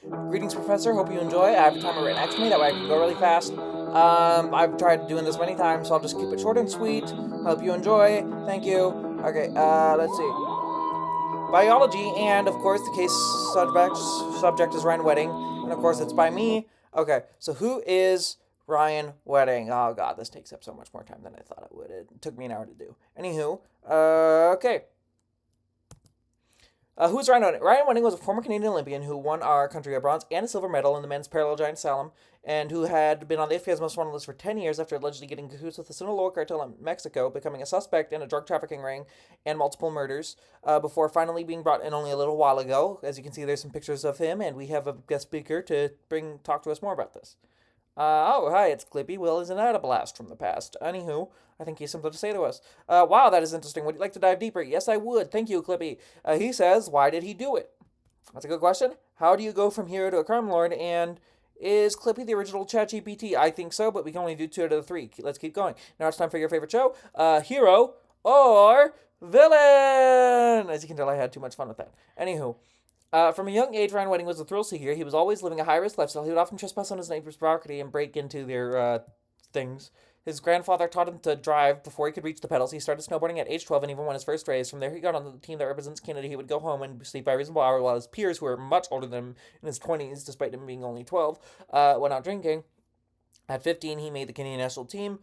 Greetings, Professor. Hope you enjoy. I have a timer right next to me. That way I can go really fast. I've tried doing this many times, so I'll just keep it short and sweet. Hope you enjoy. Thank you. Okay, let's see. Biology, and of course, the case subject is Ryan Wedding, and of course, it's by me. Okay, so who is Ryan Wedding? Oh god, this takes up so much more time than I thought it would. It took me an hour to do. Anywho, okay. Who's Ryan Wedding? Ryan Wedding was a former Canadian Olympian who won our country a bronze and a silver medal in the men's parallel giant slalom, and who had been on the FBI's most wanted list for 10 years after allegedly getting cahoots with the Sinaloa cartel in Mexico, becoming a suspect in a drug trafficking ring and multiple murders, before finally being brought in only a little while ago. As you can see, there's some pictures of him, and we have a guest speaker to talk to us more about this. Oh, hi, it's Clippy. Will isn't that a blast from the past? Anywho, I think he has something to say to us. Wow, that is interesting. Would you like to dive deeper? Yes, I would. Thank you, Clippy. He says, why did he do it? That's a good question. How do you go from hero to a crime lord? And is Clippy the original ChatGPT? I think so, but we can only do two out of the three. Let's keep going. Now it's time for your favorite show. Hero or villain? As you can tell, I had too much fun with that. Anywho, from a young age, Ryan Wedding was a thrill seeker. He was always living a high-risk lifestyle. He would often trespass on his neighbor's property and break into their things. His grandfather taught him to drive before he could reach the pedals. He started snowboarding at age 12 and even won his first race. From there, he got on the team that represents Canada. He would go home and sleep by a reasonable hour while his peers, who were much older than him in his 20s, despite him being only 12, went out drinking. At 15, he made the Canadian national team.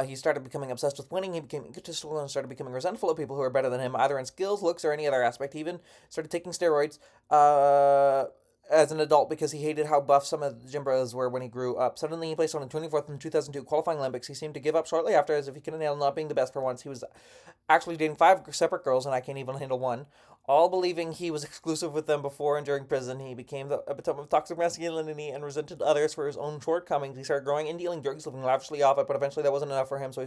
He started becoming obsessed with winning. He became egotistical and started becoming resentful of people who were better than him, either in skills, looks, or any other aspect. He even started taking steroids as an adult because he hated how buff some of the gym bros were when he grew up. Suddenly, he placed on the 24th in the 2002 qualifying Olympics. He seemed to give up shortly after, as if he couldn't handle not being the best for once. He was actually dating 5 separate girls, and I can't even handle one. All believing he was exclusive with them before and during prison, he became the epitome of toxic masculinity and resented others for his own shortcomings. He started growing and dealing drugs, living lavishly off it, but eventually that wasn't enough for him, so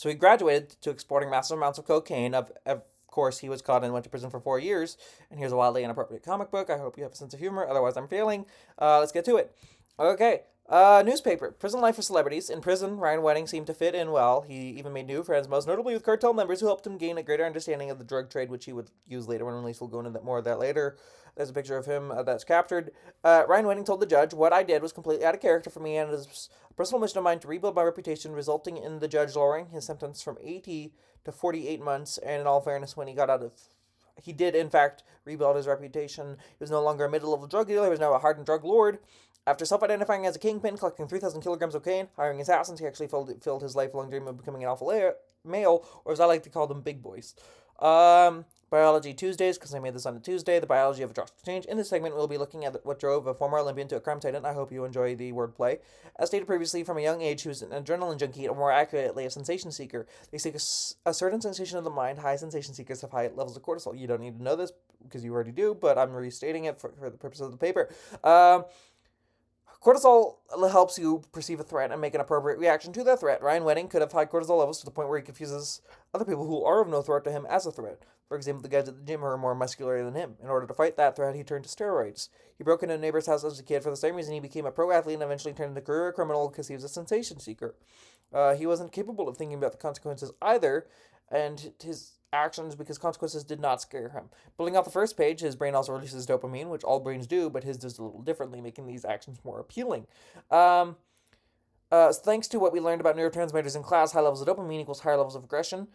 he graduated to exporting massive amounts of cocaine. Of course, he was caught and went to prison for 4 years. And here's a wildly inappropriate comic book. I hope you have a sense of humor. Otherwise, I'm failing. Let's get to it. Okay. Newspaper. Prison life for celebrities. In prison, Ryan Wedding seemed to fit in well. He even made new friends, most notably with cartel members who helped him gain a greater understanding of the drug trade, which he would use later when released. We'll go into more of that later. There's a picture of him that's captured. Ryan Wedding told the judge, what I did was completely out of character for me and it is a personal mission of mine to rebuild my reputation, resulting in the judge lowering his sentence from 80 to 48 months. And in all fairness, when he got out of he did, in fact, rebuild his reputation. He was no longer a mid-level drug dealer. He was now a hardened drug lord. After self-identifying as a kingpin, collecting 3,000 kilograms of cocaine, hiring assassins, he actually filled his lifelong dream of becoming an alpha male, or as I like to call them, big boys. Biology Tuesdays, because I made this on a Tuesday, the biology of drastic change. In this segment, we'll be looking at what drove a former Olympian to a crime titan. I hope you enjoy the wordplay. As stated previously, from a young age, he was an adrenaline junkie, or more accurately, a sensation seeker. They seek a certain sensation of the mind. High sensation seekers have high levels of cortisol. You don't need to know this, because you already do, but I'm restating it for the purpose of the paper. Cortisol helps you perceive a threat and make an appropriate reaction to that threat. Ryan Wedding could have high cortisol levels to the point where he confuses other people who are of no threat to him as a threat. For example, the guys at the gym who are more muscular than him. In order to fight that threat, he turned to steroids. He broke into a neighbor's house as a kid for the same reason he became a pro athlete and eventually turned into a career criminal because he was a sensation seeker. He wasn't capable of thinking about the consequences either, and his actions because consequences did not scare him. Building off the first page, his brain also releases dopamine, which all brains do, but his does a little differently, making these actions more appealing. Thanks to what we learned about neurotransmitters in class, high levels of dopamine equals higher levels of aggression.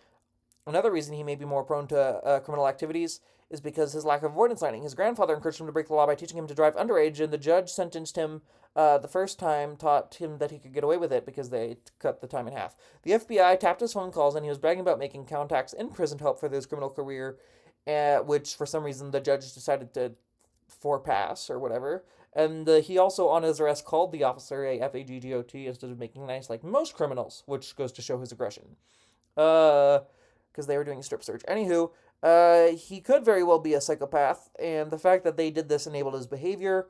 Another reason he may be more prone to criminal activities is because his lack of avoidance learning. His grandfather encouraged him to break the law by teaching him to drive underage, and the judge sentenced him the first time, taught him that he could get away with it because they cut the time in half. The FBI tapped his phone calls, and he was bragging about making contacts in prison to help further his criminal career, which for some reason the judge decided to forepass or whatever. And he also, on his arrest, called the officer a FAGGOT instead of making nice like most criminals, which goes to show his aggression. Because they were doing a strip search. Anywho, he could very well be a psychopath, and the fact that they did this enabled his behavior.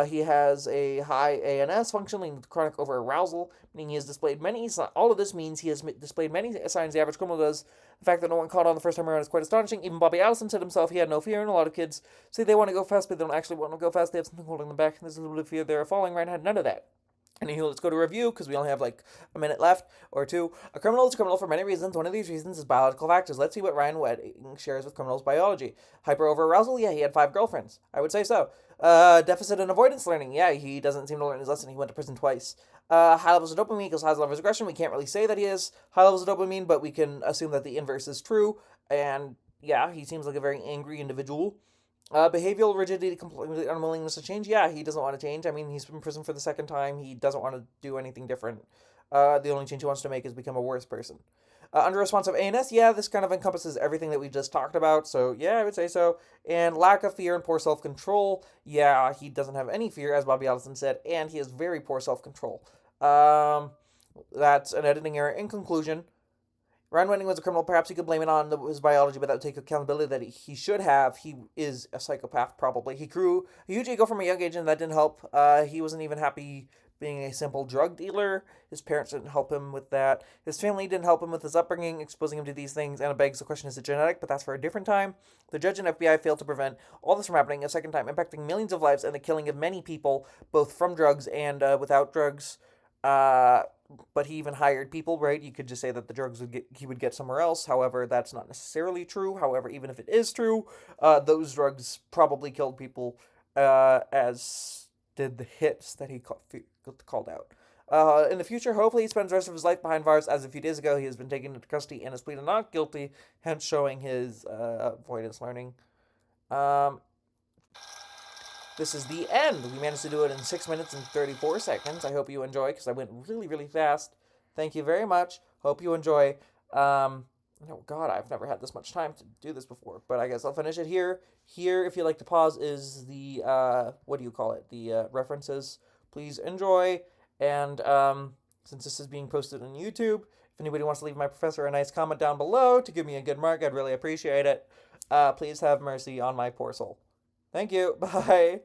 He has a high ANS function, leading to chronic overarousal, meaning he has displayed many. All of this means he has displayed many signs the average criminal does. The fact that no one caught on the first time around is quite astonishing. Even Bobby Allison said himself he had no fear, and a lot of kids say they want to go fast, but they don't actually want to go fast. They have something holding them back. There's a little bit of fear they're falling. Ryan had none of that. Anywho, let's go to review because we only have like a minute left or two. A criminal is a criminal for many reasons. One of these reasons is biological factors. Let's see what Ryan Wedding shares with criminals' biology. Hyper over arousal? Yeah, he had 5 girlfriends. I would say so. Deficit and avoidance learning? Yeah, he doesn't seem to learn his lesson. He went to prison twice. High levels of dopamine equals high levels of aggression. We can't really say that he has high levels of dopamine, but we can assume that the inverse is true. And yeah, he seems like a very angry individual. Behavioral rigidity, completely unwillingness to change. Yeah, he doesn't want to change. I mean, he's in prison for the second time. He doesn't want to do anything different. The only change he wants to make is become a worse person. Under responsive ANS, yeah, this kind of encompasses everything that we just talked about. So yeah, I would say so. And lack of fear and poor self control. Yeah, he doesn't have any fear, as Bobby Allison said, and he has very poor self control. That's an editing error. In conclusion, Ryan Wenning was a criminal. Perhaps you could blame it on his biology, but that would take accountability that he should have. He is a psychopath, probably. He grew a huge ego from a young age, and that didn't help. He wasn't even happy being a simple drug dealer. His parents didn't help him with that. His family didn't help him with his upbringing, exposing him to these things, and it begs the question, is it genetic? But that's for a different time. The judge and FBI failed to prevent all this from happening a second time, impacting millions of lives and the killing of many people, both from drugs and without drugs. Uh, but he even hired people, right? You could just say that the drugs he would get somewhere else. However, that's not necessarily true. However, even if it is true, those drugs probably killed people, as did the hits that he called out. In the future, hopefully, he spends the rest of his life behind bars. As a few days ago, he has been taken into custody and is pleaded not guilty, hence showing his avoidance learning. Um, this is the end. We managed to do it in 6 minutes and 34 seconds. I hope you enjoy because I went really, really fast. Thank you very much. Hope you enjoy. Oh God, I've never had this much time to do this before, but I guess I'll finish it here. Here, if you like to pause, is the what do you call it? The references. Please enjoy. And since this is being posted on YouTube, if anybody wants to leave my professor a nice comment down below to give me a good mark, I'd really appreciate it. Please have mercy on my poor soul. Thank you. Bye.